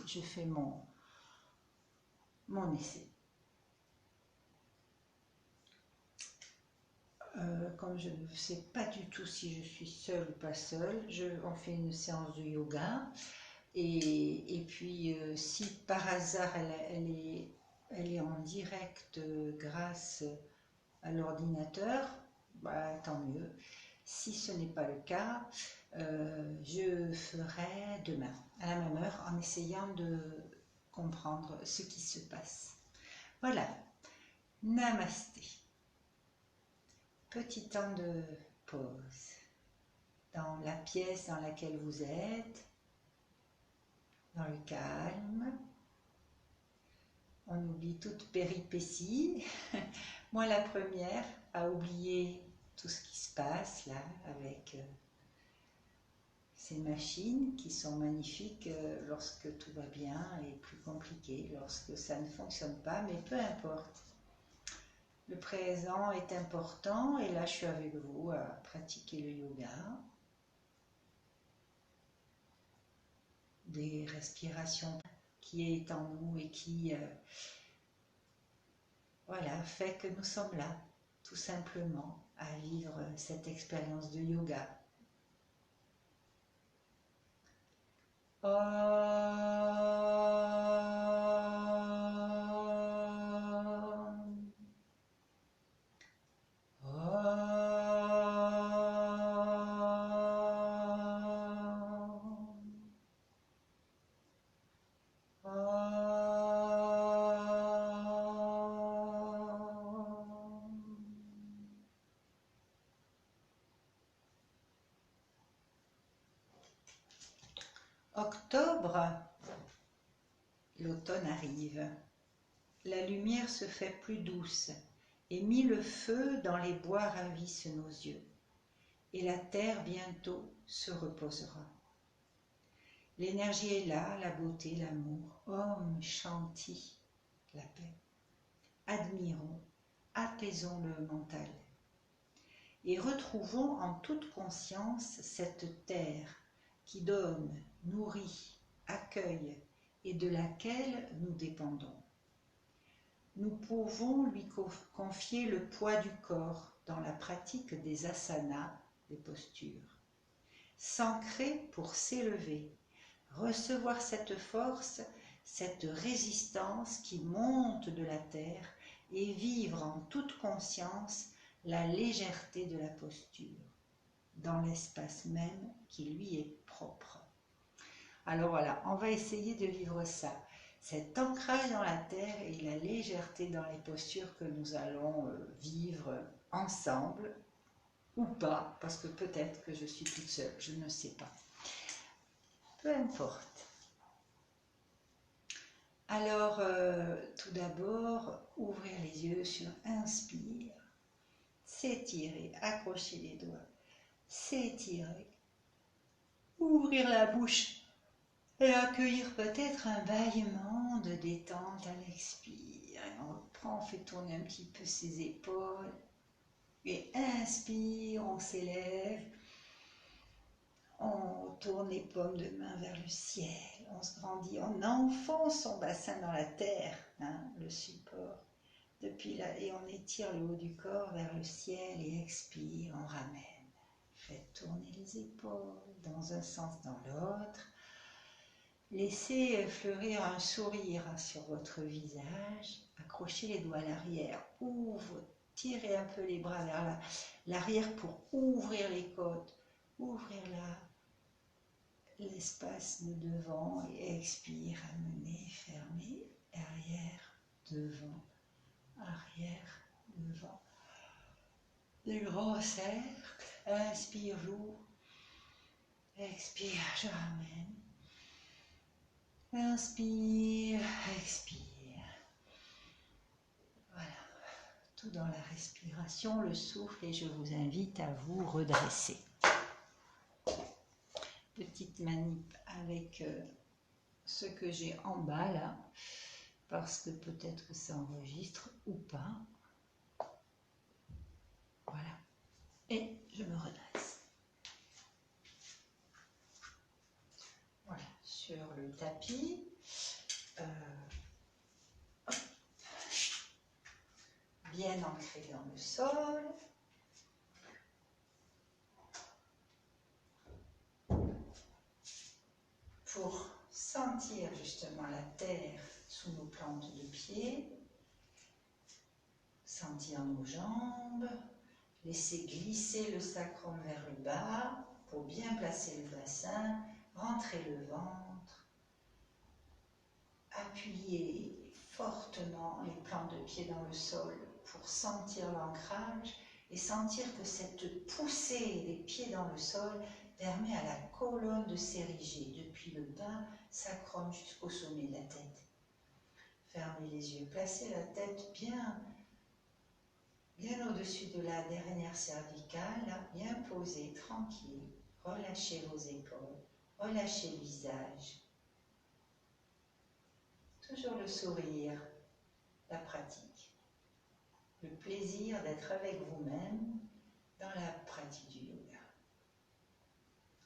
je fais mon essai. Comme je ne sais pas du tout si je suis seule ou pas seule, on fait une séance de yoga. Et puis, si par hasard elle est en direct grâce à l'ordinateur, bah, tant mieux. Si ce n'est pas le cas, je ferai demain, à la même heure, en essayant de comprendre ce qui se passe. Voilà, namasté. Petit temps de pause dans la pièce dans laquelle vous êtes, dans le calme. On oublie toute péripétie. Moi, la première, à oublier tout ce qui se passe là, avec ces machines qui sont magnifiques lorsque tout va bien et plus compliqué lorsque ça ne fonctionne pas, mais peu importe. Le présent est important et là, je suis avec vous à pratiquer le yoga. Des respirations qui est en nous et qui voilà, fait que nous sommes là, tout simplement, à vivre cette expérience de yoga. Octobre, l'automne arrive. La lumière se fait plus douce et mille feux dans les bois ravissent nos yeux. Et la terre bientôt se reposera. L'énergie est là, la beauté, l'amour. Om Shanti, la paix. Admirons, apaisons le mental. Et retrouvons en toute conscience cette terre qui donne, nourrit, accueille et de laquelle nous dépendons. Nous pouvons lui confier le poids du corps dans la pratique des asanas, des postures. S'ancrer pour s'élever, recevoir cette force, cette résistance qui monte de la terre et vivre en toute conscience la légèreté de la posture, dans l'espace même qui lui est propre. Alors voilà, on va essayer de vivre ça, cet ancrage dans la terre et la légèreté dans les postures que nous allons vivre ensemble, ou pas, parce que peut-être que je suis toute seule, je ne sais pas. Peu importe. Alors, tout d'abord, ouvrir les yeux sur inspire, s'étirer, accrocher les doigts, s'étirer, ouvrir la bouche et accueillir peut-être un bâillement de détente à l'expire. Et on reprend, on fait tourner un petit peu ses épaules et inspire, on s'élève. On tourne les paumes de main vers le ciel, on se grandit, on enfonce son bassin dans la terre, le support, depuis là, et on étire le haut du corps vers le ciel et expire, on ramène. Faites tourner les épaules dans un sens, dans l'autre. Laissez fleurir un sourire sur votre visage, accrochez les doigts à l'arrière, tirez un peu les bras vers l'arrière pour ouvrir les côtes, ouvrir l'espace de devant et expire, amener, fermer, arrière, devant, arrière, devant. Des grands cercles, inspire, j'ouvre, expire, je ramène, inspire, expire. Voilà, tout dans la respiration, le souffle et je vous invite à vous redresser. Petite manip avec ce que j'ai en bas là, parce que peut-être que ça enregistre ou pas. Voilà. Et je me redresse. Voilà, sur le tapis. Bien ancré dans le sol. Pour sentir justement la terre sous nos plantes de pied, sentir nos jambes, laisser glisser le sacrum vers le bas pour bien placer le bassin, rentrer le ventre, appuyer fortement les plantes de pied dans le sol pour sentir l'ancrage et sentir que cette poussée des pieds dans le sol permet à la colonne de s'ériger depuis le bas sacrum jusqu'au sommet de la tête. Fermez les yeux, placez la tête bien au-dessus de la dernière cervicale, là, bien posée, tranquille. Relâchez vos épaules, relâchez le visage. Toujours le sourire, la pratique. Le plaisir d'être avec vous-même dans la pratique du yoga.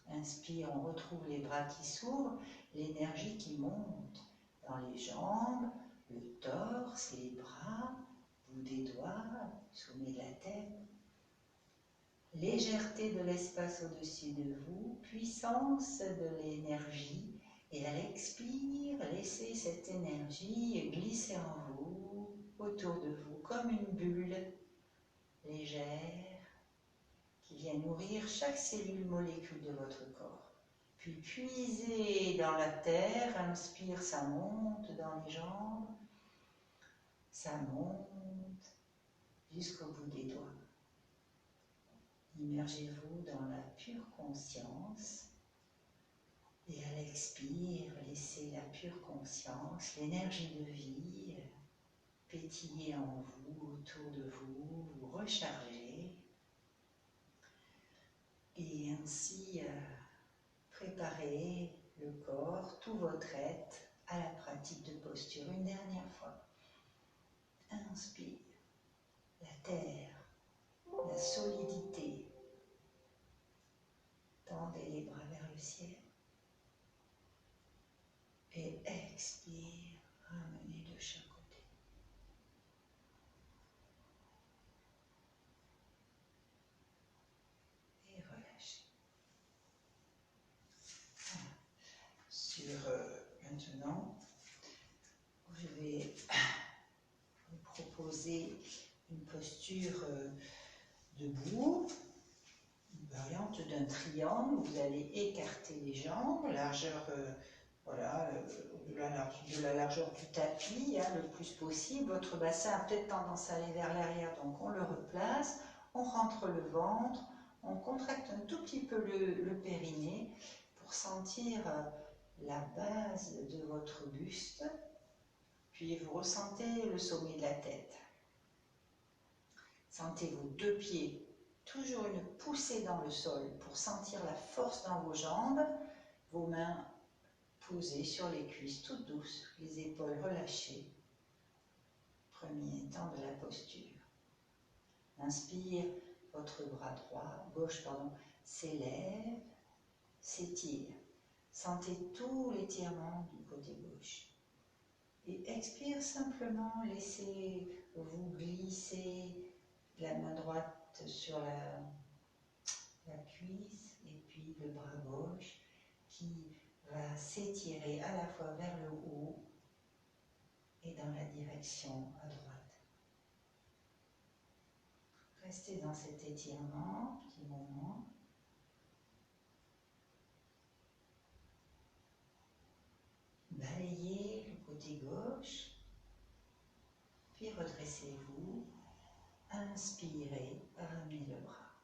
Inspire, on retrouve les bras qui s'ouvrent, l'énergie qui monte dans les jambes, le torse, les bras, bout des doigts, sommet de la tête. Légèreté de l'espace au-dessus de vous, puissance de l'énergie. Et à l'expire, laissez cette énergie glisser en vous, autour de vous, comme une bulle légère qui vient nourrir chaque cellule molécule de votre corps. Puis puisez dans la terre, inspire, ça monte dans les jambes, ça monte jusqu'au bout des doigts. Immergez-vous dans la pure conscience et à l'expire, laissez la pure conscience, l'énergie de vie pétiller en vous, autour de vous, vous recharger et ainsi préparer le corps, tout votre être à la pratique de posture. Une dernière fois. Inspire, la terre, la solidité. Tendez les bras vers le ciel. Et expire, ramenez de chaque côté. Et relâchez. Voilà. Maintenant, je vais vous proposer une posture debout, une variante d'un triangle. Vous allez écarter les jambes, largeur voilà, de la largeur du tapis, hein, le plus possible. Votre bassin a peut-être tendance à aller vers l'arrière, donc on le replace, on rentre le ventre, on contracte un tout petit peu le périnée pour sentir la base de votre buste, puis vous ressentez le sommet de la tête. Sentez vos deux pieds, toujours une poussée dans le sol pour sentir la force dans vos jambes, vos mains posées sur les cuisses, toutes douces, les épaules relâchées. Premier temps de la posture. Inspire, votre bras gauche s'élève, s'étire. Sentez tout l'étirement du côté gauche. Et expire simplement, laissez-vous glisser la main droite sur la cuisse et puis le bras gauche qui va s'étirer à la fois vers le haut et dans la direction à droite. Restez dans cet étirement, petit moment. Balayez le côté gauche, puis redressez-vous. Inspirez, ramenez le bras.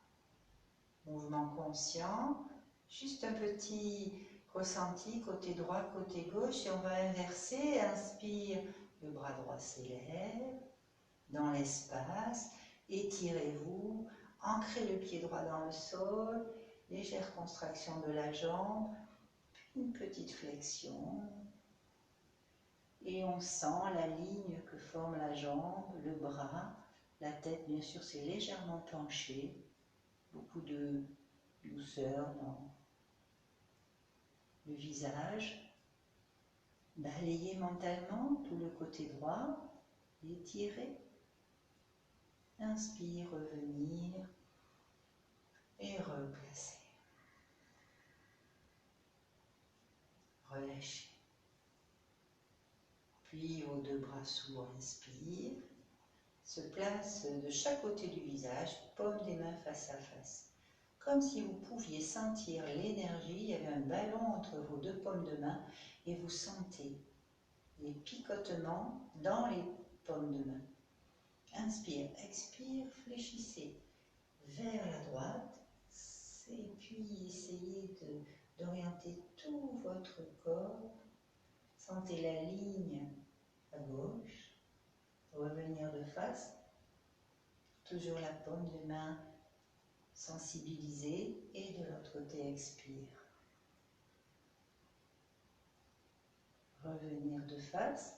Mouvement conscient, juste un petit ressenti côté droit, côté gauche, et on va inverser. Inspire, le bras droit s'élève dans l'espace, étirez-vous, ancrez le pied droit dans le sol, légère contraction de la jambe, puis une petite flexion. Et on sent la ligne que forme la jambe, le bras, la tête bien sûr c'est légèrement penché, beaucoup de douceur dans le visage. Balayez mentalement tout le côté droit, étirez. Inspire, revenir et replacer. Relâchez. Puis vos deux bras sous, inspire. Se place de chaque côté du visage, paume des mains face à face. Comme si vous pouviez sentir l'énergie, il y avait un ballon entre vos deux paumes de main et vous sentez les picotements dans les paumes de main. Inspire, expire, fléchissez vers la droite et puis essayez d'orienter tout votre corps. Sentez la ligne à gauche, revenir de face, toujours la paume de main sensibilisée et de l'autre côté expire. Revenir de face,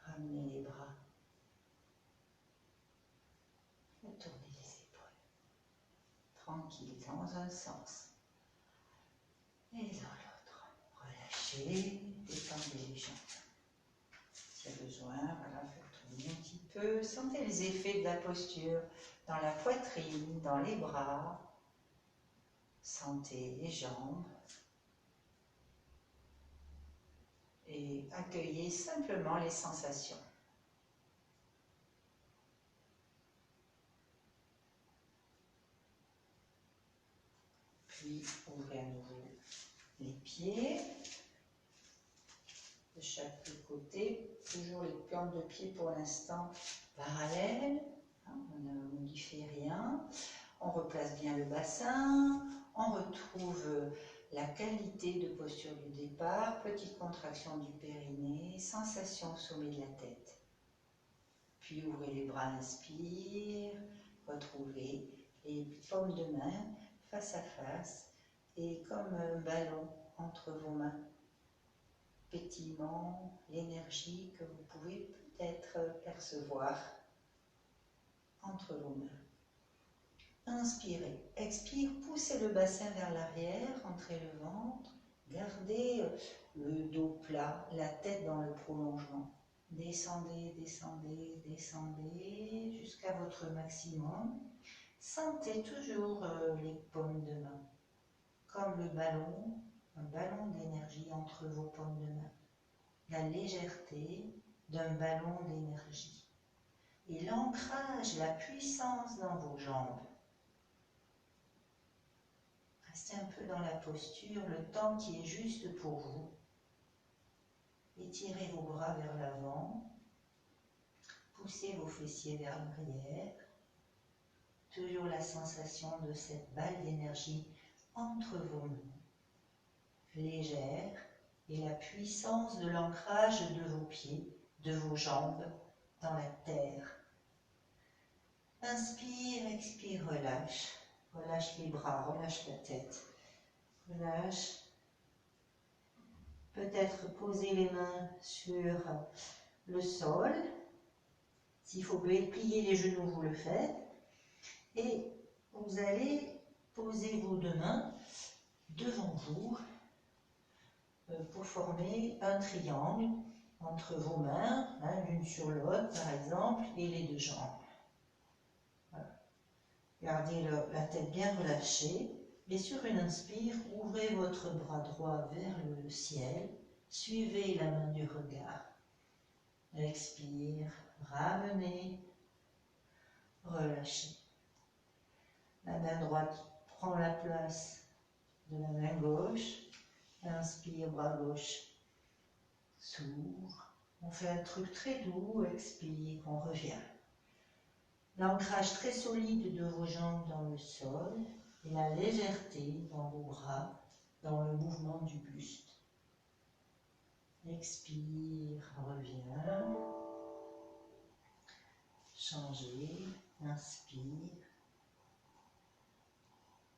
ramenez les bras, tournez les épaules, tranquille dans un sens et dans l'autre. Relâchez, détendez les jambes. S'il y a besoin, voilà, faites tourner un petit peu. Sentez les effets de la posture dans la poitrine, dans les bras. Sentez les jambes. Et accueillez simplement les sensations. Puis ouvrez à nouveau les pieds de chaque côté. Toujours les plantes de pied pour l'instant parallèles. On ne modifie rien. On replace bien le bassin. On retrouve la qualité de posture du départ. Petite contraction du périnée. Sensation au sommet de la tête. Puis ouvrez les bras, inspire. Retrouvez les paumes de main face à face et comme un ballon entre vos mains. Pétillement, l'énergie que vous pouvez peut-être percevoir entre vos mains. Inspirez, expire, poussez le bassin vers l'arrière, entrez le ventre, gardez le dos plat, la tête dans le prolongement. Descendez, descendez, descendez jusqu'à votre maximum. Sentez toujours les paumes de main, comme le ballon, un ballon d'énergie entre vos paumes de main. La légèreté d'un ballon d'énergie. Et l'ancrage, la puissance dans vos jambes. Restez un peu dans la posture, le temps qui est juste pour vous. Étirez vos bras vers l'avant. Poussez vos fessiers vers l'arrière. Toujours la sensation de cette balle d'énergie entre vos mains. Légère. Et la puissance de l'ancrage de vos pieds, de vos jambes, dans la terre. Inspire, expire, relâche. Relâche les bras, relâche la tête. Relâche. Peut-être poser les mains sur le sol. S'il faut plier les genoux, vous le faites. Et vous allez poser vos deux mains devant vous pour former un triangle entre vos mains, l'une sur l'autre par exemple, et les deux jambes. Voilà. Gardez la tête bien relâchée et sur une inspire, ouvrez votre bras droit vers le ciel, suivez la main du regard. Expire, ramenez, relâchez. La main droite prend la place de la main gauche. Inspire, bras gauche s'ouvre. On fait un truc très doux, expire, on revient. L'ancrage très solide de vos jambes dans le sol et la légèreté dans vos bras, dans le mouvement du buste. Expire, reviens. Changez, inspire.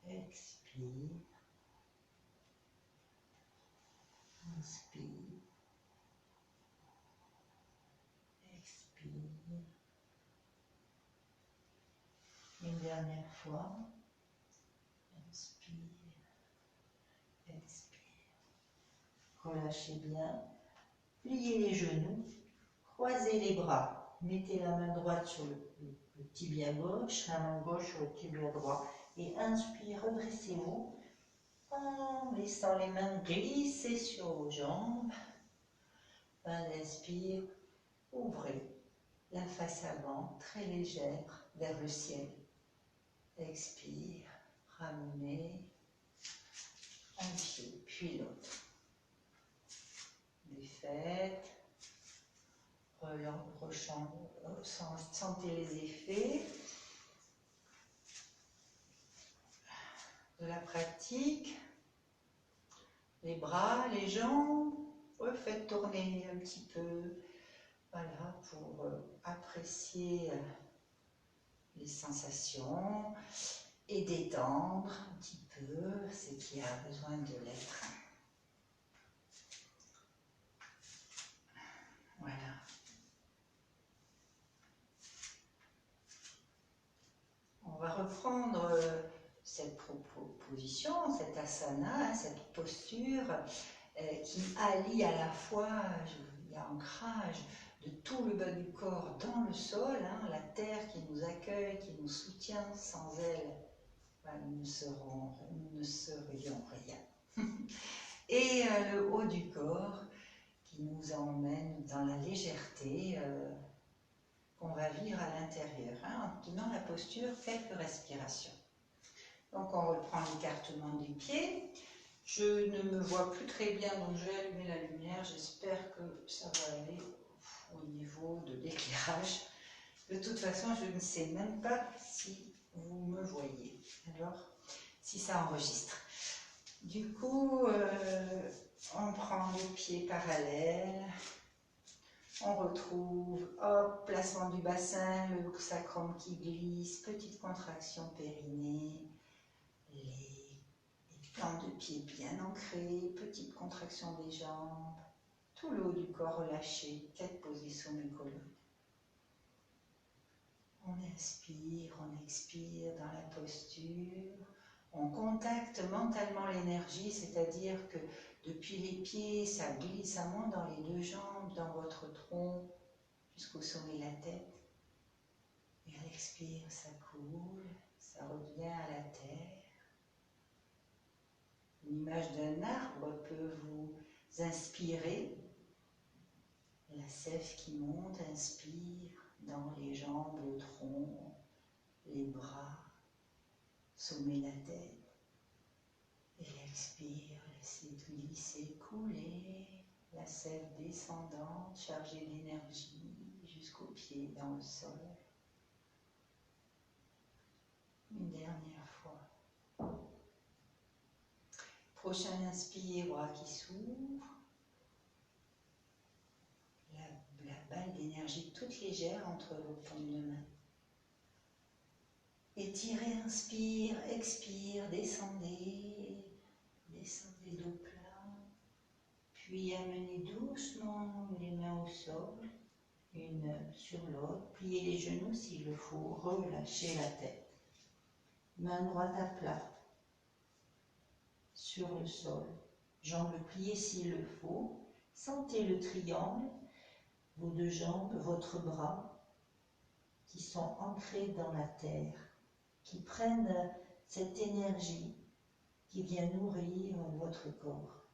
Expire. Inspire. Expire. Une dernière fois. Inspire. Expire. relâchez bien. Pliez les genoux, croisez les bras. Mettez la main droite sur le tibia gauche, la main gauche sur le tibia droit. Et inspire, redressez-vous en laissant les mains glisser sur vos jambes. Inspire, ouvrez la face avant, très légère, vers le ciel. Expire, ramenez un pied, puis l'autre. Défaites, sentez les effets de la pratique. Les bras, les jambes, faites tourner un petit peu, voilà, pour apprécier les sensations et détendre un petit peu ce qui a besoin de l'être. Voilà. On va reprendre cette position, cette asana, cette posture qui allie à la fois l'ancrage de tout le bas du corps dans le sol, la terre qui nous accueille, qui nous soutient. Sans elle, nous ne serions rien. Et le haut du corps qui nous emmène dans la légèreté qu'on va vivre à l'intérieur, en tenant la posture quelques respirations. Donc on reprend l'écartement des pieds. Je ne me vois plus très bien, donc je vais allumer la lumière. J'espère que ça va aller au niveau de l'éclairage. De toute façon, je ne sais même pas si vous me voyez. Alors, si ça enregistre. Du coup, on prend les pieds parallèles. On retrouve, hop, placement du bassin, le sacrum qui glisse, petite contraction périnée, les plans de pied bien ancrés, petite contraction des jambes, tout le haut du corps relâché, tête posée sur mes colonnes. On inspire, on expire dans la posture, on contacte mentalement l'énergie, c'est-à-dire que depuis les pieds, ça glisse, ça monte dans les deux jambes, dans votre tronc, jusqu'au sommet de la tête. Et à l'expire, ça coule, ça revient à la terre. Une image d'un arbre peut vous inspirer. La sève qui monte, inspire dans les jambes, le tronc, les bras, sommet de la tête. Et expire, laissez glisser, couler, la sève descendante, chargée d'énergie jusqu'aux pieds dans le sol. Une dernière fois. Prochain inspire, bras qui s'ouvrent. La balle d'énergie toute légère entre vos paumes de main. Étirez, inspire, expire, descendez. Descendez dos plat. Puis amenez doucement les mains au sol, une sur l'autre. Pliez les genoux s'il le faut, relâchez la tête. Main droite à plat sur le sol. Jambes pliées s'il le faut. Sentez le triangle, vos deux jambes, votre bras qui sont ancrés dans la terre, qui prennent cette énergie qui vient nourrir votre corps.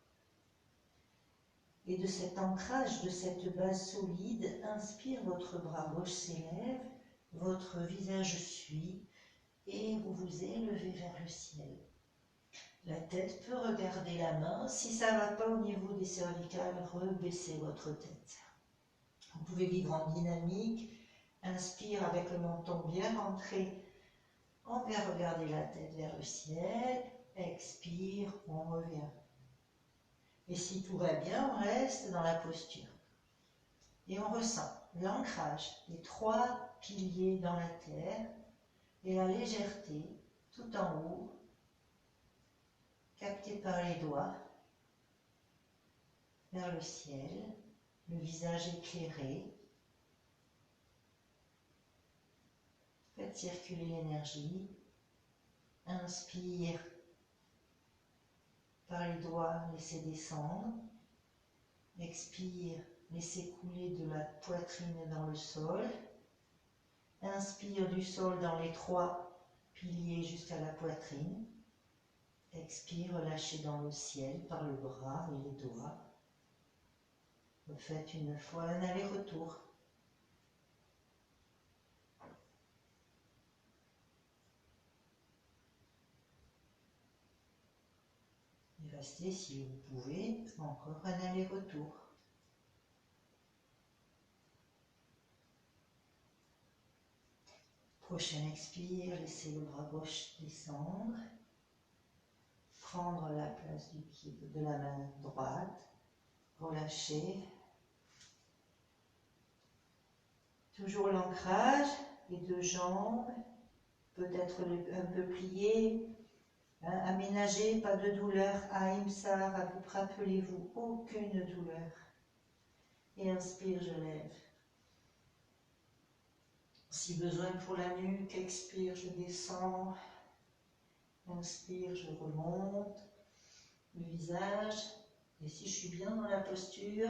Et de cet ancrage, de cette base solide, inspire, votre bras gauche s'élève, votre visage suit et vous vous élevez vers le ciel. La tête peut regarder la main. Si ça ne va pas au niveau des cervicales, rebaissez votre tête. Vous pouvez vivre en dynamique. Inspire avec le menton bien rentré. On vient regarder la tête vers le ciel. Expire, on revient. Et si tout va bien, on reste dans la posture. Et on ressent l'ancrage des trois piliers dans la terre et la légèreté tout en haut, captée par les doigts, vers le ciel, le visage éclairé. Faites circuler l'énergie. Inspire par les doigts, laissez descendre. Expire, laissez couler de la poitrine dans le sol. Inspire du sol dans les 3 piliers jusqu'à la poitrine. Expire, relâchez dans le ciel par le bras et les doigts. Vous faites une fois un aller-retour. Et restez, si vous pouvez, encore un aller-retour. Prochain expire, laissez le bras gauche descendre. Prendre la place du pied de la main droite. Relâchez. Toujours l'ancrage, les 2 jambes, peut-être un peu pliées. Aménagez, pas de douleur. Ahimsa, rappelez-vous, aucune douleur. Et inspire, je lève. Si besoin pour la nuque, expire, je descends. Inspire, je remonte. Le visage. Et si je suis bien dans la posture,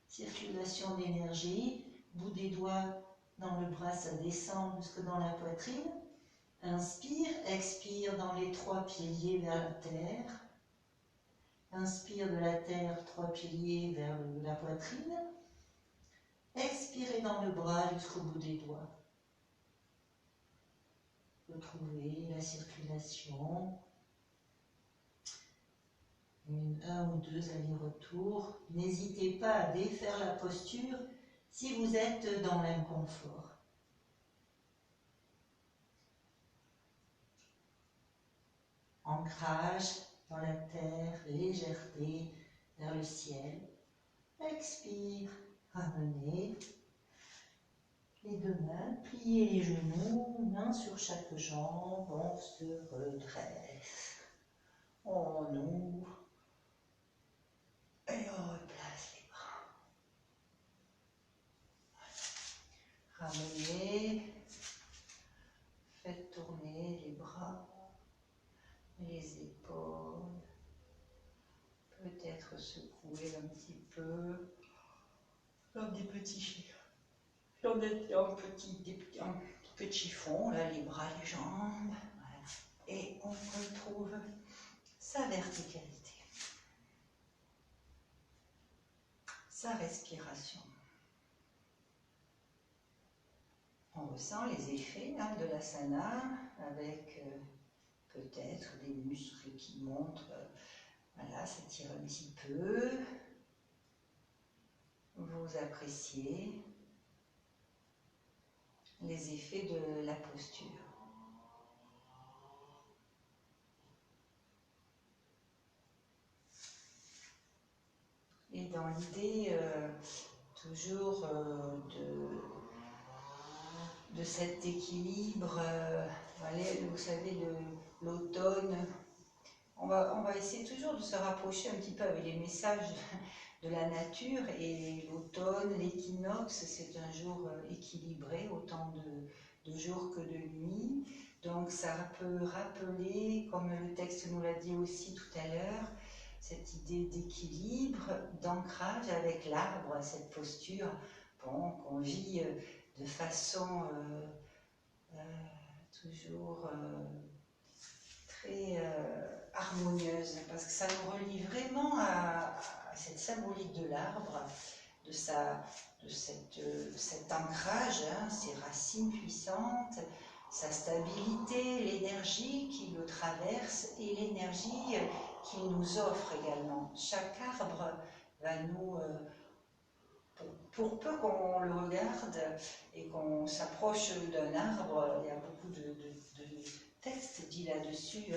circulation d'énergie. Bout des doigts dans le bras, ça descend jusque dans la poitrine. Inspire, expire dans les 3 piliers vers la terre. Inspire de la terre, 3 piliers vers la poitrine. Expirez dans le bras jusqu'au bout des doigts. Retrouvez la circulation. 1 ou 2 allers-retours. N'hésitez pas à défaire la posture si vous êtes dans l'inconfort. Ancrage dans la terre, légèreté vers le ciel. Expire, ramenez les 2 mains, pliez les genoux, main sur chaque jambe, on se redresse. On ouvre et on replace les bras. Ramenez, faites tourner les bras, les épaules, peut-être secouer un petit peu, comme des petits chiens. On est en petit chiffon, là, les bras, les jambes, voilà. Et on retrouve sa verticalité, sa respiration. On ressent les effets de l'asana avec peut-être des muscles qui montrent, voilà, ça tire un petit peu. Vous appréciez les effets de la posture. Et dans l'idée toujours de cet équilibre, vous savez, l'automne, on va essayer toujours de se rapprocher un petit peu avec les messages de la nature, et l'automne, l'équinoxe, c'est un jour équilibré, autant de jours que de nuits. Donc ça peut rappeler, comme le texte nous l'a dit aussi tout à l'heure, cette idée d'équilibre, d'ancrage avec l'arbre, cette posture qu'on vit de façon toujours très harmonieuse, parce que ça nous relie vraiment à cette symbolique de l'arbre, de cet ancrage, ses racines puissantes, sa stabilité, l'énergie qui le traverse et l'énergie qu'il nous offre également. Chaque arbre va nous, pour peu qu'on le regarde et qu'on s'approche d'un arbre, il y a beaucoup de textes dit là-dessus,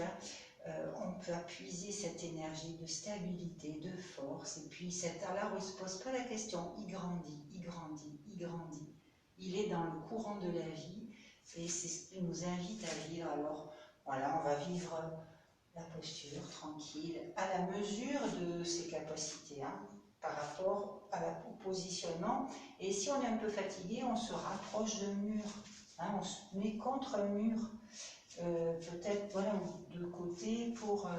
on peut puiser cette énergie de stabilité, de force, et puis cet arbre, il ne se pose pas la question, il grandit, il grandit, il grandit. Il est dans le courant de la vie, et c'est ce qui nous invite à vivre. Alors, voilà, on va vivre la posture tranquille, à la mesure de ses capacités, par rapport au positionnement. Et si on est un peu fatigué, on se rapproche d'un mur, on se met contre un mur, peut-être voilà, de côté pour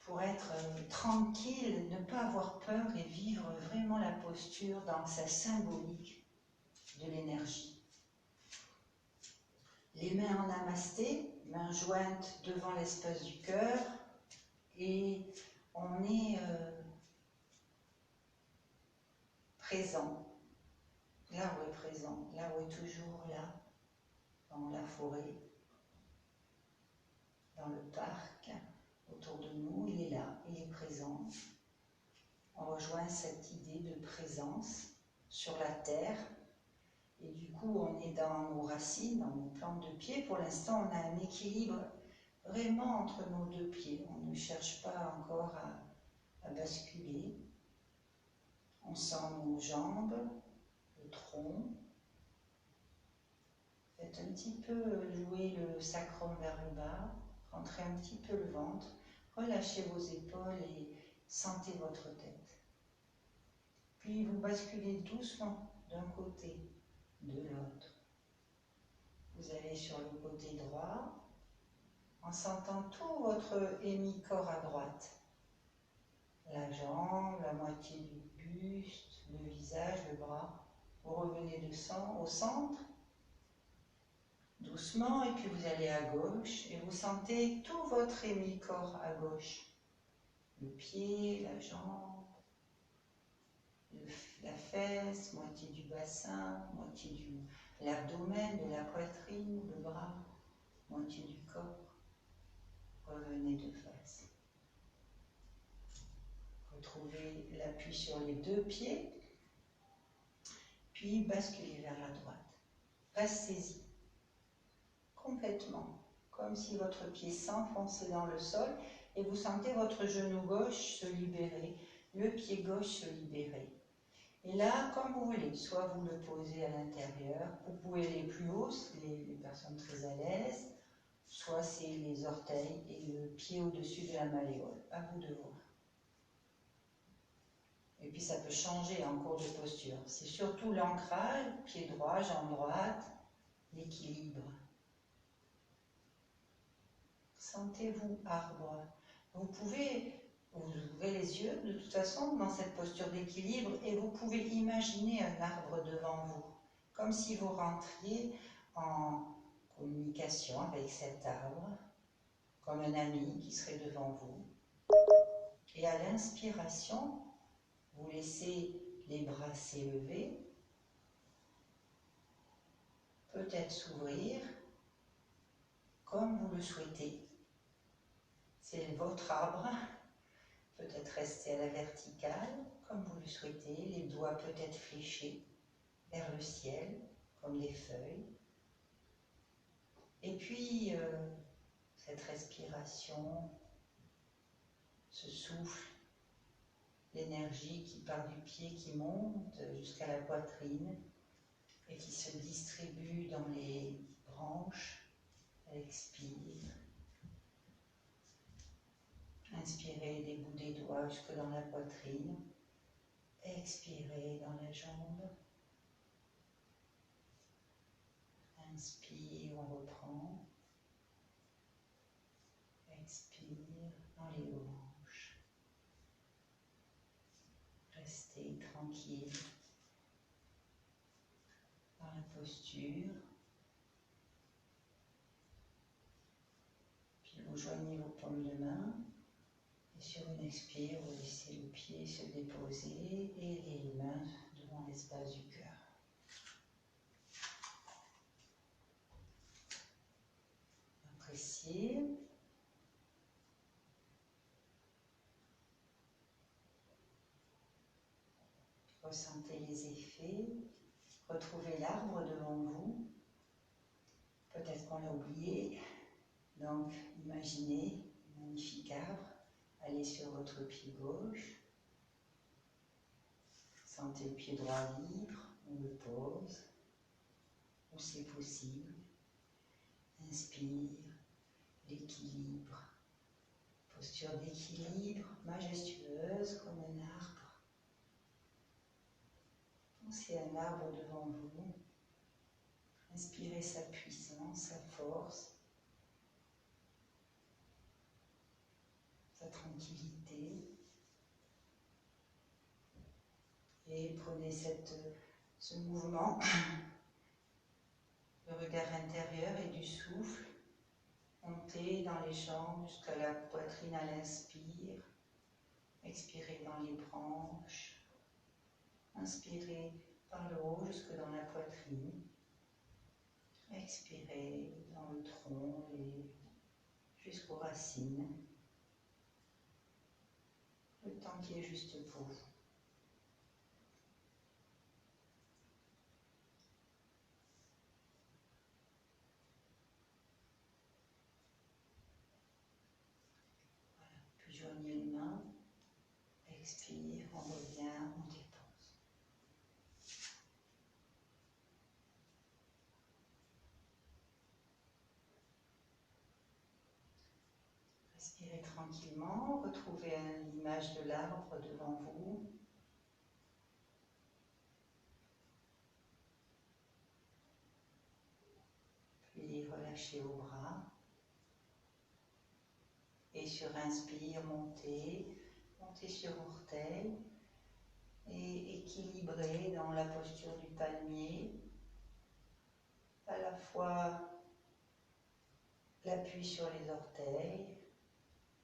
pour être tranquille, ne pas avoir peur et vivre vraiment la posture dans sa symbolique de l'énergie. Les mains en namasté, mains jointes devant l'espace du cœur, et on est présent. L'arbre est présent, l'arbre est toujours là, dans la forêt, dans le parc, autour de nous, il est là, il est présent. On rejoint cette idée de présence sur la terre, et du coup on est dans nos racines, dans nos plantes de pied. Pour l'instant on a un équilibre vraiment entre nos deux pieds, on ne cherche pas encore à basculer. On sent nos jambes, le tronc. Faites un petit peu jouer le sacrum vers le bas, rentrez un petit peu le ventre, relâchez vos épaules et sentez votre tête. Puis vous basculez doucement d'un côté, de l'autre. Vous allez sur le côté droit, en sentant tout votre hémicorps à droite. La jambe, la moitié du buste, le visage, le bras. Vous revenez au centre, doucement, et puis vous allez à gauche, et vous sentez tout votre hémicorps à gauche. Le pied, la jambe, la fesse, moitié du bassin, moitié de l'abdomen, de la poitrine, le bras, moitié du corps. Revenez de face. Retrouvez l'appui sur les deux pieds, puis basculez vers la droite. Restez-y, complètement, comme si votre pied s'enfonçait dans le sol et vous sentez votre genou gauche se libérer, le pied gauche se libérer. Et là, comme vous voulez, soit vous le posez à l'intérieur, vous pouvez aller plus haut, les personnes très à l'aise, soit c'est les orteils et le pied au-dessus de la malléole, à vous de voir. Et puis ça peut changer en cours de posture. C'est surtout l'ancrage, pied droit, jambe droite, l'équilibre. Sentez-vous arbre. Vous pouvez, vous ouvrez les yeux de toute façon dans cette posture d'équilibre et vous pouvez imaginer un arbre devant vous, comme si vous rentriez en communication avec cet arbre, comme un ami qui serait devant vous. Et à l'inspiration, vous laissez les bras s'élever, peut-être s'ouvrir comme vous le souhaitez. C'est votre arbre, peut-être rester à la verticale comme vous le souhaitez, les doigts peut-être fléchés vers le ciel comme des feuilles. Et puis cette respiration, ce souffle, l'énergie qui part du pied, qui monte jusqu'à la poitrine et qui se distribue dans les branches. Expire. Inspirez des bouts des doigts jusque dans la poitrine. Expirez dans la jambe. Inspire, on reprend. Expire dans les hanches. Restez tranquille dans la posture. Puis vous joignez vos paumes de main. Et sur une expire, vous laissez le pied se déposer et les mains devant l'espace du cœur. Appréciez. Ressentez les effets. Retrouvez l'arbre devant vous. Peut-être qu'on l'a oublié. Donc, imaginez un magnifique arbre. Allez sur votre pied gauche. Sentez le pied droit libre. On le pose. Où c'est possible. Inspire. L'équilibre. Posture d'équilibre majestueuse comme un arbre. Pensez à un arbre devant vous. Inspirez sa puissance, sa force. la tranquillité. Et prenez ce mouvement, le regard intérieur et du souffle. Montez dans les jambes jusqu'à la poitrine à l'inspire. Expirez dans les branches. Inspirez par le haut jusque dans la poitrine. Expirez dans le tronc et jusqu'aux racines. Le temps qui est juste pour vous. Voilà. Puis joignez les mains. Expire, on revient, on dépose. Respirez tranquillement, retrouvez l'image de l'arbre devant vous. Puis relâchez vos bras. Et sur inspire, montez sur orteil. Et équilibré dans la posture du palmier, à la fois l'appui sur les orteils,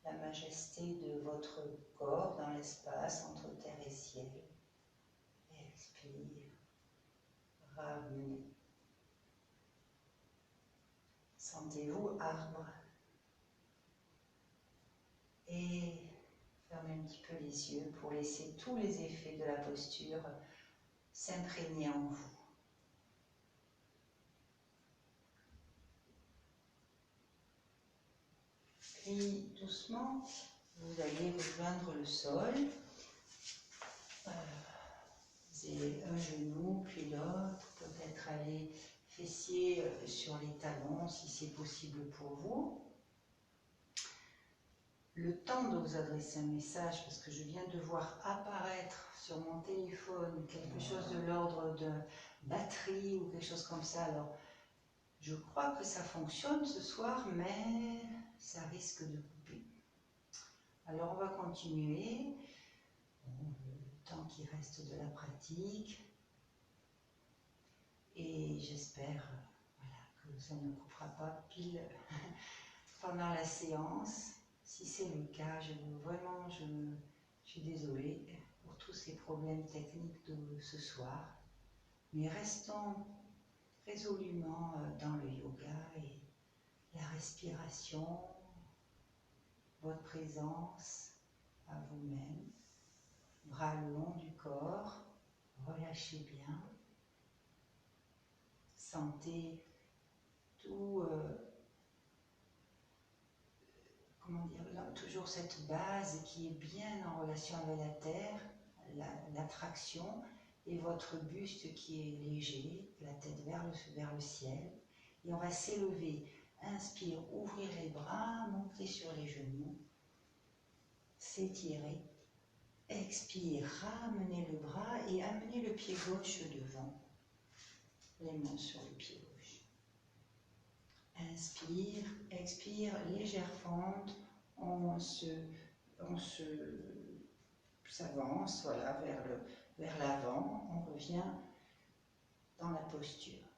la majesté de votre corps dans l'espace entre terre et ciel. Et expire, ramenez. Sentez-vous arbre. Et fermez un petit peu les yeux pour laisser tous les effets de la posture s'imprégner en vous. Puis doucement, vous allez rejoindre le sol. C'est un genou, puis l'autre, peut-être aller fessier sur les talons si c'est possible pour vous. Le temps de vous adresser un message, parce que je viens de voir apparaître sur mon téléphone quelque chose de l'ordre de batterie ou quelque chose comme ça. Alors, je crois que ça fonctionne ce soir, mais ça risque de couper. Alors, on va continuer. Le temps qui reste de la pratique. Et j'espère que ça ne coupera pas pile pendant la séance. Si c'est le cas, je suis désolée pour tous ces problèmes techniques de ce soir. Mais restons résolument dans le yoga et la respiration, votre présence à vous-même, bras le long du corps, relâchez bien, sentez tout, toujours cette base qui est bien en relation avec la terre, l'attraction, et votre buste qui est léger, la tête vers le ciel. Et on va s'élever. Inspire, ouvrir les bras, monter sur les genoux, s'étirer. Expire, ramenez le bras et amenez le pied gauche devant. Les mains sur le pied gauche. Inspire, expire, légère fente. On s'avance voilà, vers l'avant, on revient dans la posture.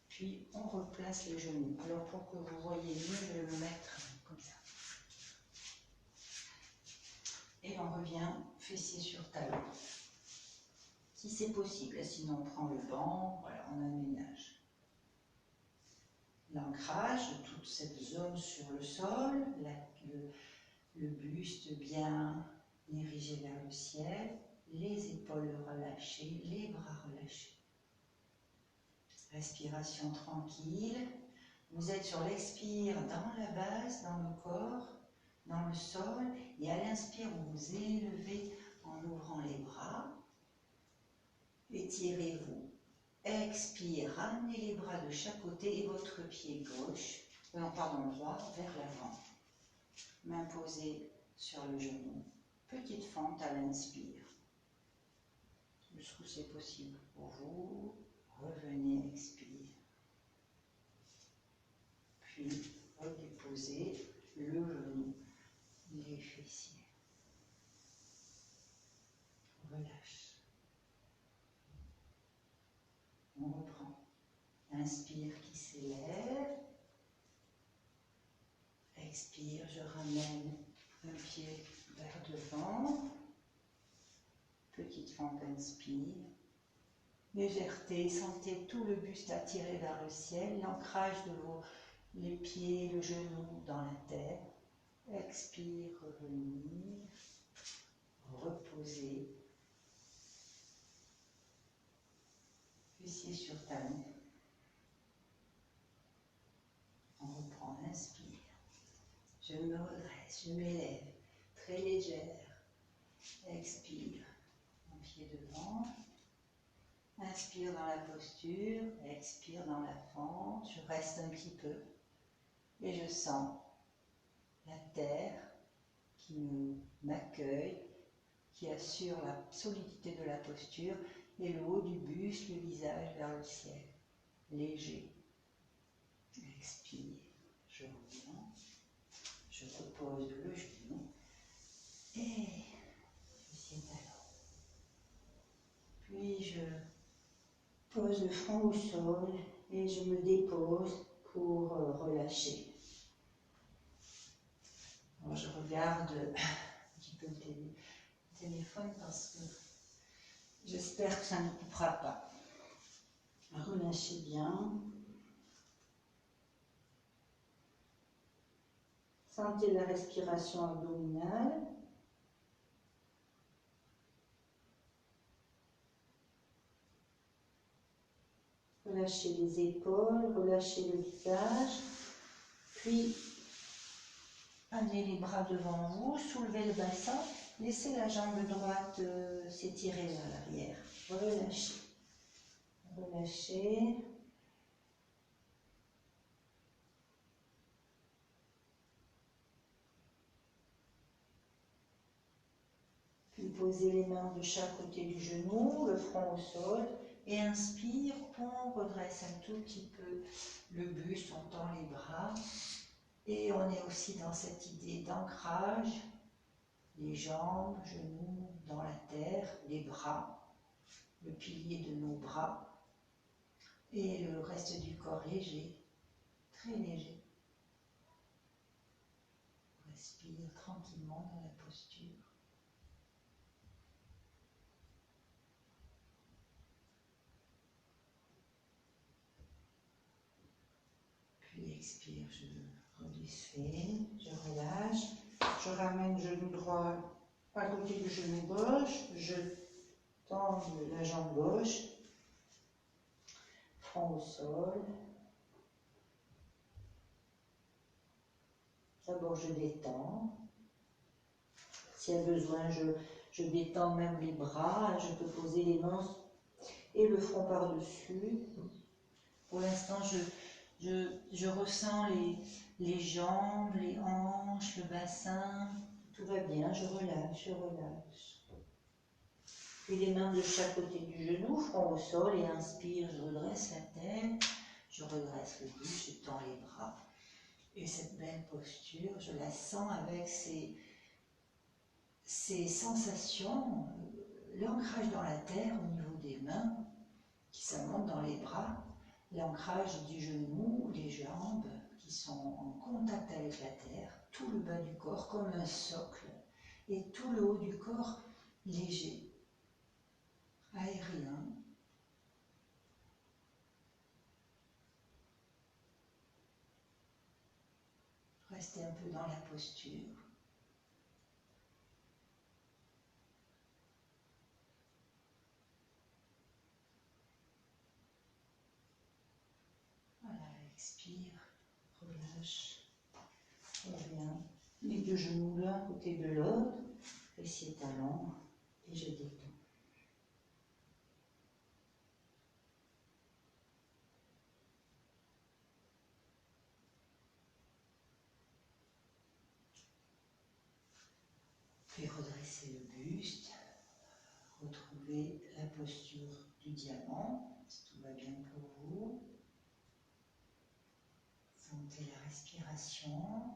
Puis on replace les genoux. Alors pour que vous voyez mieux, je vais me mettre comme ça. Et on revient fessier sur talon. Si c'est possible, sinon on prend le banc, voilà, on aménage. L'ancrage de toute cette zone sur le sol, le buste bien dirigé vers le ciel, les épaules relâchées, les bras relâchés. Respiration tranquille. Vous êtes sur l'expire dans la base, dans le corps, dans le sol, et à l'inspire, vous vous élevez en ouvrant les bras. Étirez-vous. Expire, ramenez les bras de chaque côté et votre pied gauche, droit vers l'avant. Main posée sur le genou. Petite fente à l'inspire. Jusqu'où c'est possible pour vous. Revenez, expire. Puis redéposez le genou, les fessiers. relâche. On reprend. Inspire qui s'élève. Expire, je ramène un pied vers devant. Petite fente, inspire. Légèreté, sentez tout le buste attiré vers le ciel, l'ancrage de les pieds, le genou dans la terre. Expire, revenir, reposer. Fessier sur talon. On reprend, inspire. Je me redresse, je m'élève, très légère. Expire, mon pied devant. Inspire dans la posture, expire dans la fente. Je reste un petit peu et je sens la terre qui m'accueille, qui assure la solidité de la posture et le haut du buste, le visage vers le ciel. Léger. Expire, je reviens. Je repose le genou et fessier talon. Puis je pose le front au sol et je me dépose pour relâcher. Alors je regarde un petit peu le téléphone parce que j'espère que ça ne coupera pas. Relâchez bien. Sentez la respiration abdominale. Relâchez les épaules, relâchez le visage. Puis, amenez les bras devant vous, soulevez le bassin. Laissez la jambe droite s'étirer vers l'arrière. Relâchez. Relâchez. Puis posez les mains de chaque côté du genou, le front au sol. Et inspire, on redresse un tout petit peu le buste, on tend les bras. Et on est aussi dans cette idée d'ancrage. Les jambes, genoux dans la terre, les bras, le pilier de nos bras. Et le reste du corps léger, très léger. Respire tranquillement dans la posture. Puis expire, je redescends, je relâche. Je ramène genou droit à côté du genou gauche. Je tends la jambe gauche. Front au sol. D'abord, je détends. S'il y a besoin, je détends même les bras. Je peux poser les mains et le front par-dessus. Pour l'instant, je ressens les jambes, les hanches, le bassin. Tout va bien, je relâche, je relâche. Puis les mains de chaque côté du genou, front au sol, et inspire, je redresse la tête, je redresse le buste, je tends les bras. Et cette belle posture, je la sens avec ces sensations, l'ancrage dans la terre au niveau des mains, qui ça monte dans les bras, l'ancrage du genou, les jambes qui sont en contact avec la terre, tout le bas du corps comme un socle, et tout le haut du corps léger, aérien. Restez un peu dans la posture. Voilà, expire, relâche, reviens. Les deux genoux l'un côté de l'autre, fessier talon, et je détends. Puis redressez le buste, retrouvez la posture du diamant, si tout va bien pour vous. Sentez la respiration.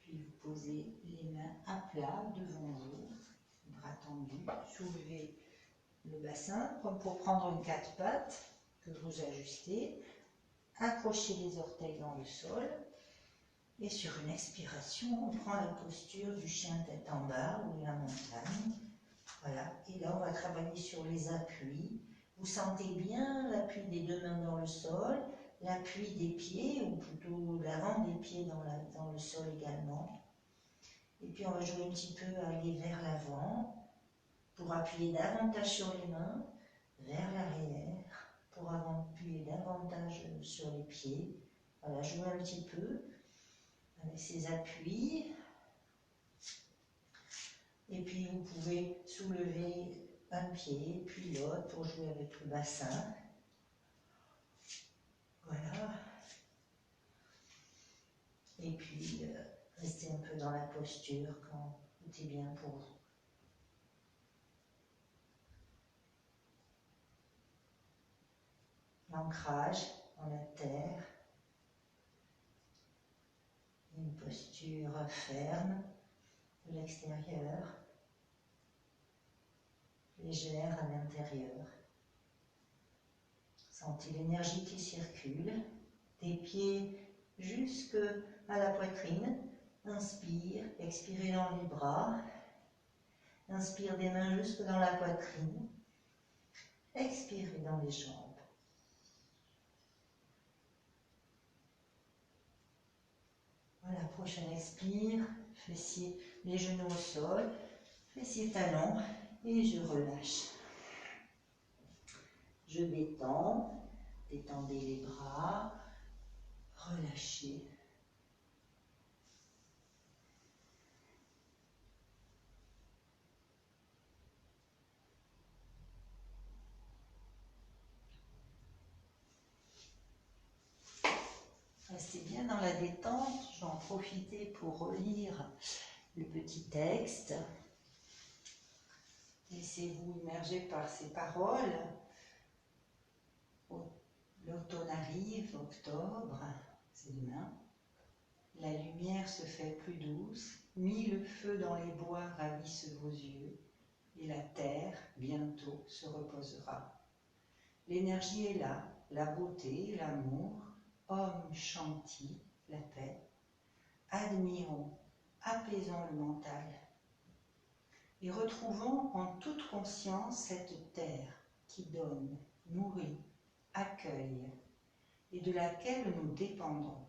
Puis vous posez les mains à plat devant vous. soulever le bassin comme pour prendre une 4 pattes que vous ajustez. Accrochez les orteils dans le sol. Et sur une expiration, on prend la posture du chien tête en bas ou de la montagne. Voilà. Et là, on va travailler sur les appuis. Vous sentez bien l'appui des deux mains dans le sol, l'appui des pieds, ou plutôt l'avant des pieds dans le sol également. Et puis on va jouer un petit peu à aller vers l'avant, pour appuyer davantage sur les mains, vers l'arrière, pour appuyer davantage sur les pieds. Voilà, jouer un petit peu avec ces appuis. Et puis vous pouvez soulever un pied, puis l'autre pour jouer avec le bassin. Voilà. Et puis, restez un peu dans la posture quand tout est bien pour vous. L'ancrage dans la terre. Une posture ferme de l'extérieur, légère à l'intérieur. Sentez l'énergie qui circule, des pieds jusque à la poitrine. Inspire, expirez dans les bras. Inspire des mains jusque dans la poitrine. Expirez dans les jambes. Voilà, prochaine expire, fessiers, les genoux au sol, fessiers talons et je relâche. Je détends, détendez les bras, relâchez. Restez bien dans la détente, j'en profite pour relire le petit texte. Laissez-vous immerger par ces paroles. L'automne arrive, octobre, c'est demain. La lumière se fait plus douce, mille feux dans les bois ravissent vos yeux, et la terre, bientôt, se reposera. L'énergie est là, la beauté, l'amour, homme chantier, la paix. Admirons, apaisons le mental, et retrouvons en toute conscience cette terre qui donne, nourrit, accueille, et de laquelle nous dépendons.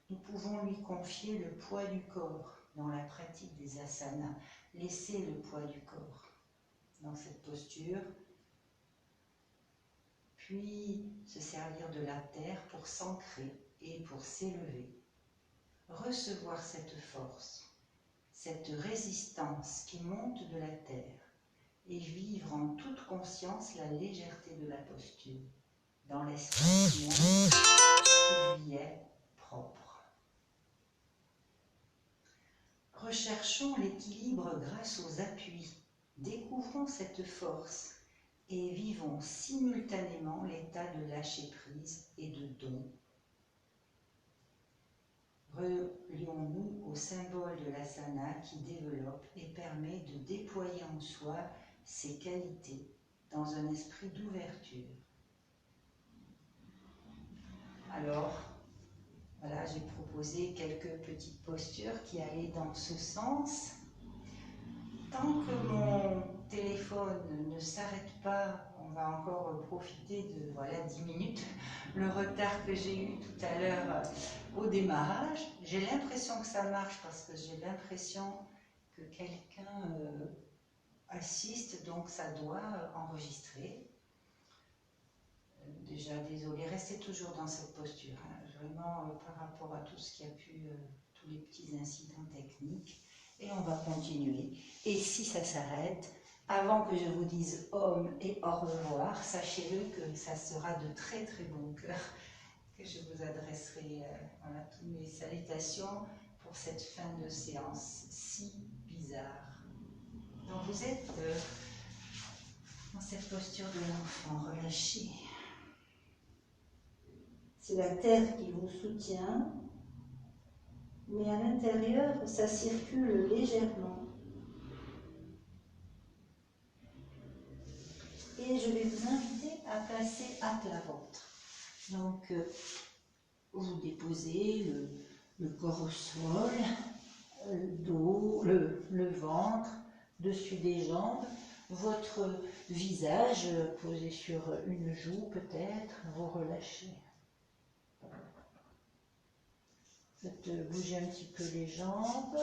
Nous pouvons lui confier le poids du corps dans la pratique des asanas. Laissez le poids du corps dans cette posture, puis se servir de la terre pour s'ancrer et pour s'élever. Recevoir cette force, cette résistance qui monte de la terre et vivre en toute conscience la légèreté de la posture dans l'espace qui lui est propre. Recherchons l'équilibre grâce aux appuis. Découvrons cette force et vivons simultanément l'état de lâcher-prise et de don. Relions-nous au symbole de l'asana qui développe et permet de déployer en soi ses qualités dans un esprit d'ouverture. Alors, voilà, j'ai proposé quelques petites postures qui allaient dans ce sens. Tant que mon téléphone ne s'arrête pas, on va encore profiter de 10 minutes, le retard que j'ai eu tout à l'heure au démarrage. J'ai l'impression que ça marche parce que j'ai l'impression que quelqu'un assiste, donc ça doit enregistrer. Déjà, désolé, restez toujours dans cette posture, hein, vraiment par rapport à tout ce qui a pu, tous les petits incidents techniques. Et on va continuer. Et si ça s'arrête, avant que je vous dise homme et au revoir, sachez-le que ça sera de très très bon cœur que je vous adresserai toutes mes salutations pour cette fin de séance si bizarre. Donc vous êtes dans cette posture de l'enfant relâché. C'est la terre qui vous soutient, mais à l'intérieur, ça circule légèrement. et je vais vous inviter à placer à plat ventre. Donc, vous déposez le corps au sol, le dos, le ventre, dessus des jambes, votre visage posé sur une joue peut-être, vous relâchez. Faites bouger un petit peu les jambes.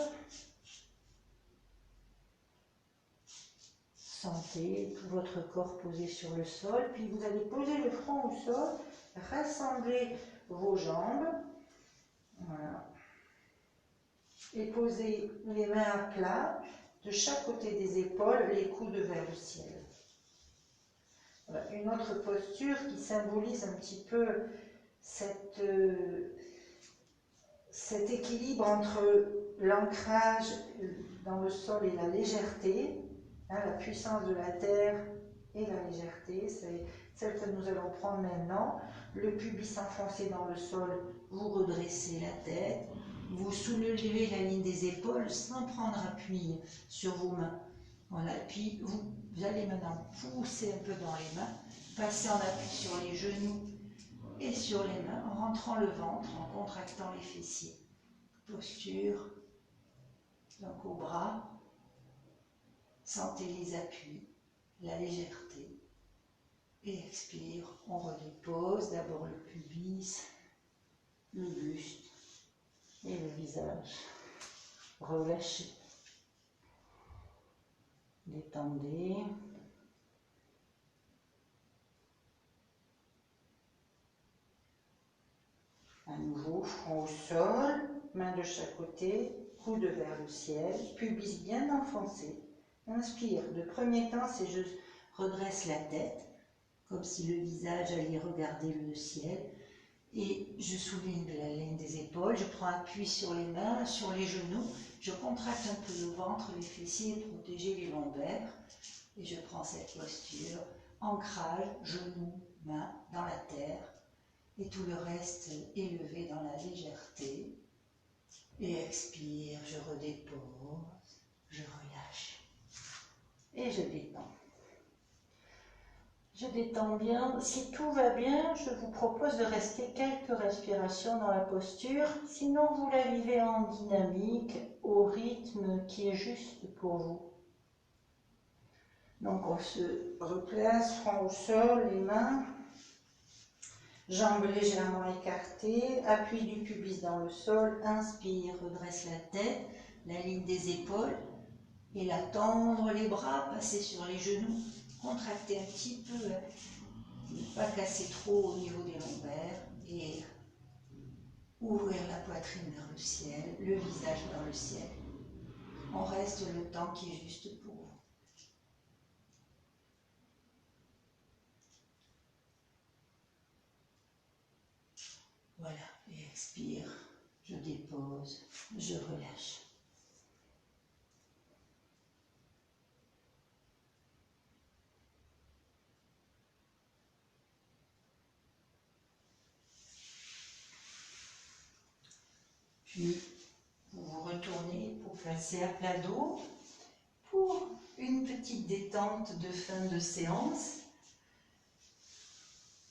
Sentez tout votre corps posé sur le sol, puis vous allez poser le front au sol, rassembler vos jambes, voilà, et posez les mains à plat, de chaque côté des épaules, les coudes vers le ciel. Voilà, une autre posture qui symbolise un petit peu cet équilibre entre l'ancrage dans le sol et la légèreté, hein, la puissance de la terre et la légèreté, c'est celle que nous allons prendre maintenant. Le pubis enfoncé dans le sol, vous redressez la tête, vous soulevez la ligne des épaules sans prendre appui sur vos mains. Voilà, et puis vous allez maintenant pousser un peu dans les mains, passer en appui sur les genoux et sur les mains, en rentrant le ventre, en contractant les fessiers. Posture, donc au bras, sentez les appuis, la légèreté. Et expire, on redépose d'abord le pubis, le buste et le visage. Relâchez. Détendez. À nouveau, front au sol, mains de chaque côté, coude vers le ciel, pubis bien enfoncé. Inspire. Le premier temps, c'est je redresse la tête, comme si le visage allait regarder le ciel. Et je souligne la ligne des épaules, je prends appui sur les mains, sur les genoux, je contracte un peu le ventre, les fessiers, protéger les lombaires. Et je prends cette posture, ancrage, genoux, mains dans la terre. Et tout le reste élevé dans la légèreté. Et expire, je redépose, je relâche. Et je détends. Je détends bien. Si tout va bien, je vous propose de rester quelques respirations dans la posture. Sinon, vous la vivez en dynamique, au rythme qui est juste pour vous. Donc, on se replace, front au sol, les mains, jambes légèrement écartées, appui du pubis dans le sol. Inspire, redresse la tête, la ligne des épaules. Et là, tendre les bras, passer sur les genoux, contracter un petit peu, ne pas casser trop au niveau des lombaires et ouvrir la poitrine vers le ciel, le visage vers le ciel. On reste le temps qui est juste pour vous. Voilà, et expire, je dépose, je relâche. Puis, vous vous retournez pour placer à plat dos pour une petite détente de fin de séance.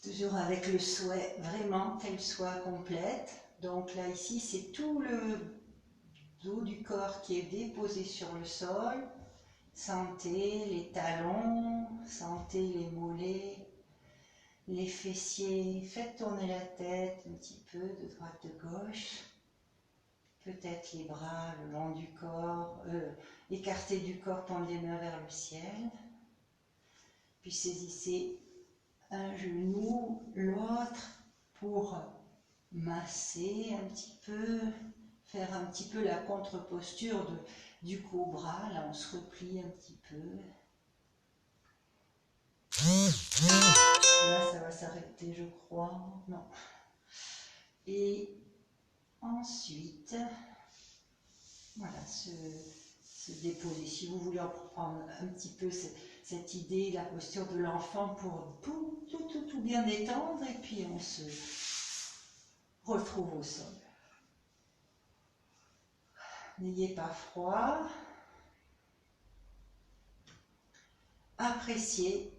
Toujours avec le souhait vraiment qu'elle soit complète. Donc là, ici, c'est tout le dos du corps qui est déposé sur le sol. Sentez les talons, sentez les mollets, les fessiers. Faites tourner la tête un petit peu de droite de gauche. Peut-être les bras le long du corps, écartés du corps, tendez les mains vers le ciel. Puis saisissez un genou, l'autre, pour masser un petit peu, faire un petit peu la contre-posture du cobra. Là, on se replie un petit peu. Là, ça va s'arrêter, je crois. Non. Et ensuite, voilà, se déposer. Si vous voulez en prendre un petit peu cette idée, la posture de l'enfant pour tout bien détendre, et puis on se retrouve au sol. N'ayez pas froid. Appréciez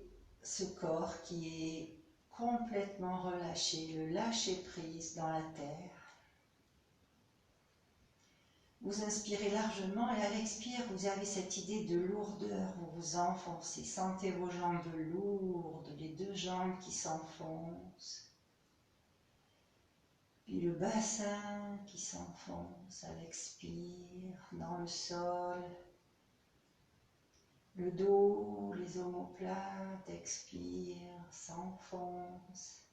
ce corps qui est complètement relâché, le lâcher-prise dans la terre. Vous inspirez largement et à l'expire, vous avez cette idée de lourdeur, vous vous enfoncez, sentez vos jambes lourdes, les deux jambes qui s'enfoncent, puis le bassin qui s'enfonce à l'expire dans le sol, le dos, les omoplates, expire, s'enfonce.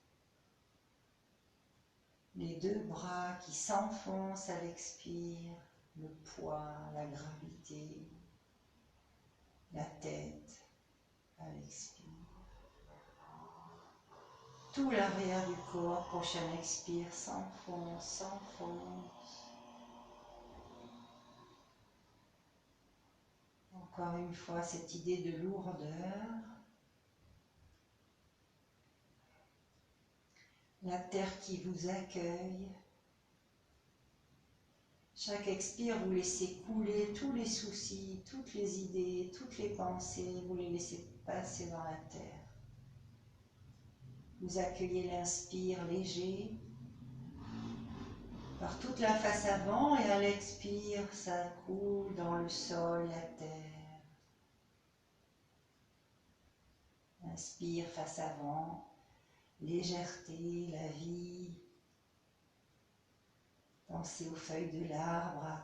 Les deux bras qui s'enfoncent à l'expire, le poids, la gravité, la tête à l'expire. Tout l'arrière du corps, prochain expire, s'enfonce, s'enfonce. Encore une fois, cette idée de lourdeur. La terre qui vous accueille. Chaque expire, vous laissez couler tous les soucis, toutes les idées, toutes les pensées, vous les laissez passer dans la terre. Vous accueillez l'inspire léger par toute la face avant et à l'expire, ça coule dans le sol, la terre. Inspire face avant, légèreté, la vie. Pensez aux feuilles de l'arbre, à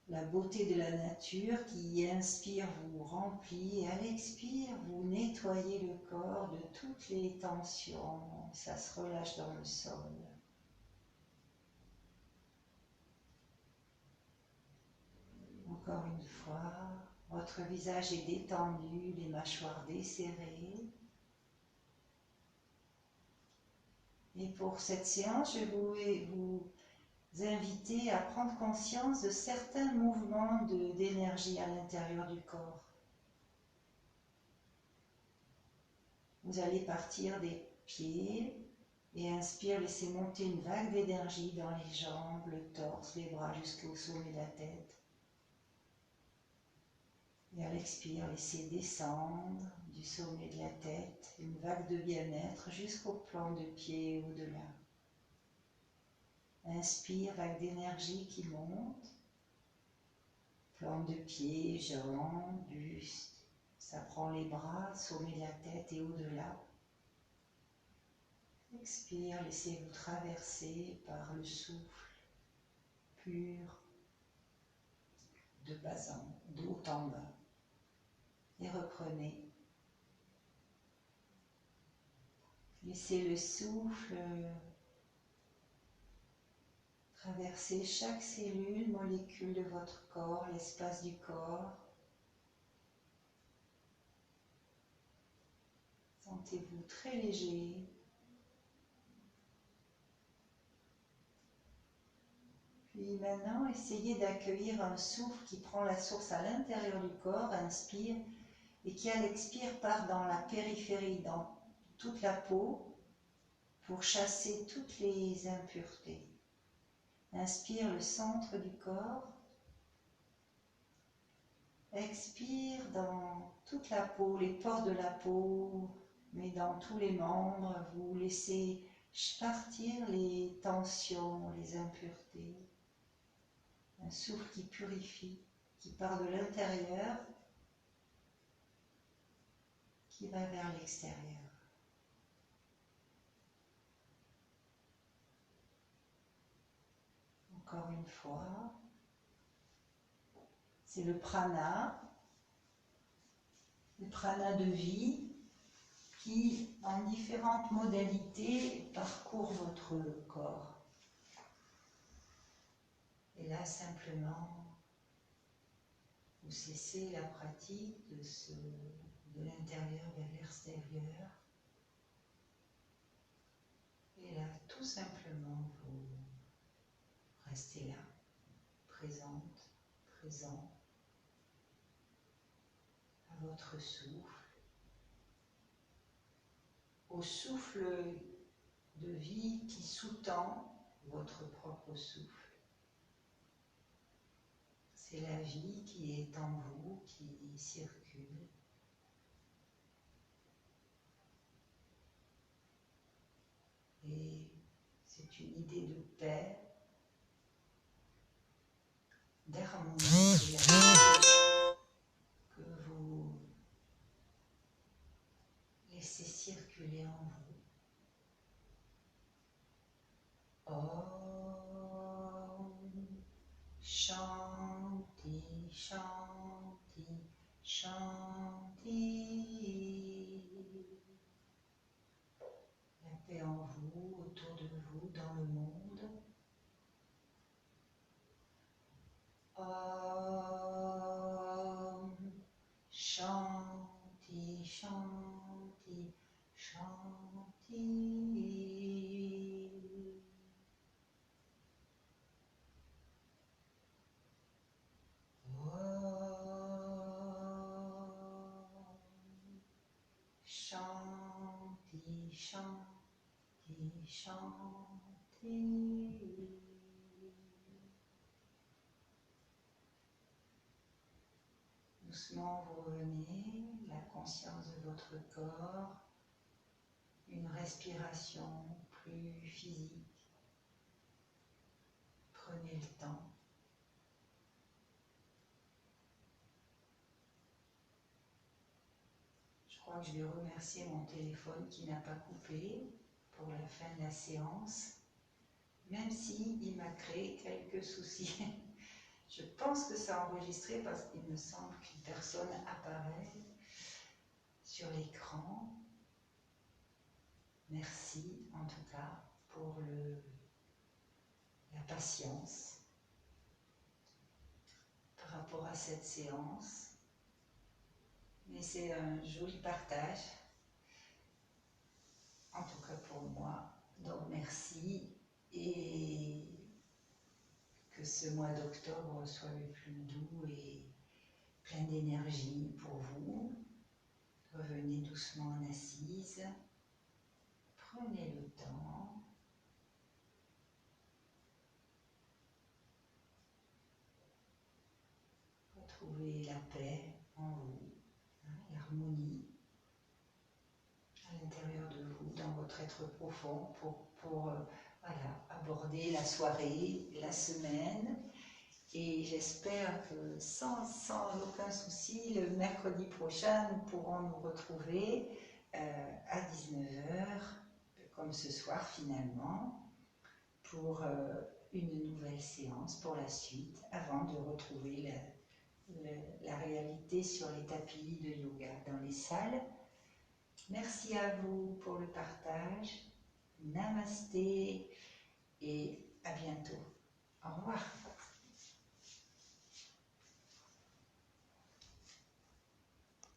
la beauté de la nature qui inspire vous remplit et à l'expire vous nettoyez le corps de toutes les tensions, ça se relâche dans le sol. Encore une fois, votre visage est détendu, les mâchoires desserrées. Et pour cette séance, je vais vous inviter à prendre conscience de certains mouvements d'énergie à l'intérieur du corps. Vous allez partir des pieds et inspire, laissez monter une vague d'énergie dans les jambes, le torse, les bras jusqu'au sommet de la tête. Et à l'expire, laissez descendre du sommet de la tête une vague de bien-être jusqu'au plan de pied au-delà. Inspire, vague d'énergie qui monte, plan de pied, jambes, buste, ça prend les bras, sommet de la tête et au-delà. Expire, laissez-vous traverser par le souffle pur de bas en haut, de haut en bas. Et reprenez. Laissez le souffle traverser chaque cellule, molécule de votre corps, l'espace du corps. Sentez-vous très léger. Puis maintenant, essayez d'accueillir un souffle qui prend la source à l'intérieur du corps, inspire, et qui à l'expire part dans la périphérie, dans toute la peau, pour chasser toutes les impuretés. Inspire le centre du corps. Expire dans toute la peau, les pores de la peau, mais dans tous les membres, vous laissez partir les tensions, les impuretés. Un souffle qui purifie, qui part de l'intérieur, qui va vers l'extérieur. Encore une fois, c'est le prana de vie qui, en différentes modalités, parcourt votre corps. Et là, simplement, vous cessez la pratique de l'intérieur vers l'extérieur. Et là, tout simplement, vous restez là, présente, présent, à votre souffle, au souffle de vie qui sous-tend votre propre souffle. C'est la vie qui est en vous, qui circule. une idée de paix, d'harmonie, que vous laissez circuler en vous. Om Shanti, Shanti, Shanti. La paix en vous, autour de vous, dans le monde. Om Shanti, Shanti, Shanti. Shanti, Shanti, Shanti. Doucement, vous revenez, la conscience de votre corps, une respiration plus physique. Prenez le temps. Je crois que je vais remercier mon téléphone qui n'a pas coupé pour la fin de la séance, même s'il m'a créé quelques soucis. Je pense que ça a enregistré parce qu'il me semble qu'une personne apparaît sur l'écran. Merci en tout cas pour la patience par rapport à cette séance. Mais c'est un joli partage, en tout cas pour moi. Donc merci et que ce mois d'octobre soit le plus doux et plein d'énergie pour vous. Revenez doucement en assise. Prenez le temps. Retrouvez la paix en vous, l'harmonie à l'intérieur de vous, dans votre être profond, pour voilà, aborder la soirée, la semaine. Et j'espère que sans aucun souci, le mercredi prochain, nous pourrons nous retrouver à 19h, comme ce soir finalement, pour une nouvelle séance pour la suite, avant de retrouver la réalité sur les tapis de yoga dans les salles. Merci à vous pour le partage. Namasté.